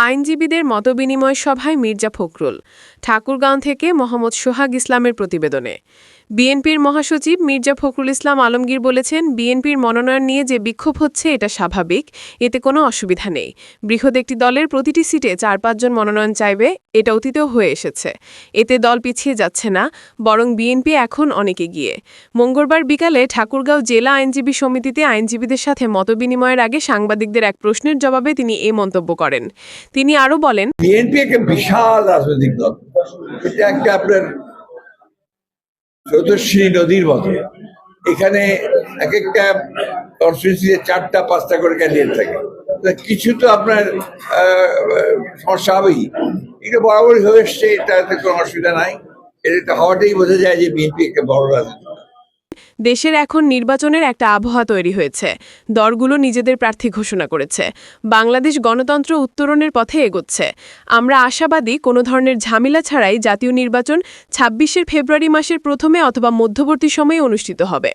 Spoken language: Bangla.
আইনজীবীদের মতবিনিময় সভায় মির্জা ফখরুল। ঠাকুরগাঁও থেকে মোহাম্মদ সোহাগ ইসলামের প্রতিবেদনে। বিএনপির মহাসচিব মির্জা ফখরুল ইসলাম আলমগীর বলেছেন, বিএনপির মনোনয়ন নিয়ে যে বিক্ষোভ হচ্ছে এটা স্বাভাবিক, এতে কোনো অসুবিধা নেই। বৃহৎ একটি দলের প্রতিটি সিটে ৪-৫ জন মনোনয়ন চাইবে, এটা অতীতেও হয়ে এসেছে। এতে দল পিছিয়ে যাচ্ছে না, বরং বিএনপি এখন অনেক এগিয়ে। মঙ্গলবার বিকালে ঠাকুরগাঁও জেলা আইনজীবী সমিতিতে আইনজীবীদের সাথে মতবিনিময়ের আগে সাংবাদিকদের এক প্রশ্নের জবাবে তিনি এই মন্তব্য করেন। তিনি আরও বলেন, বিএনপি একটা বিশাল রাজনৈতিক দল, এটা একটা আপনার স্রোতস্বিনী নদীর মতো। এখানে এক একটা কনস্টিটিউয়েন্সিতে 4টা-5টা করে ক্যান্ডিডেট থাকে, কিছু তো আপনার সমস্যা হবেই। এটা বরাবরই হয়ে এসছে, এটাতে কোনো অসুবিধা নাই। এটা হওয়াটাই বোঝা যায় যে বিএনপি একটা বড় রাজনীতি। দেশের এখন নির্বাচনের একটা আবহাওয়া তৈরি হয়েছে। দলগুলো নিজেদের প্রার্থী ঘোষণা করেছে। বাংলাদেশ গণতন্ত্র উত্তরণের পথে এগোচ্ছে। আমরা আশাবাদী কোনো ধরনের ঝামেলা ছাড়াই জাতীয় নির্বাচন ২৬ ফেব্রুয়ারি মাসের প্রথমে অথবা মধ্যবর্তী সময়ে অনুষ্ঠিত হবে।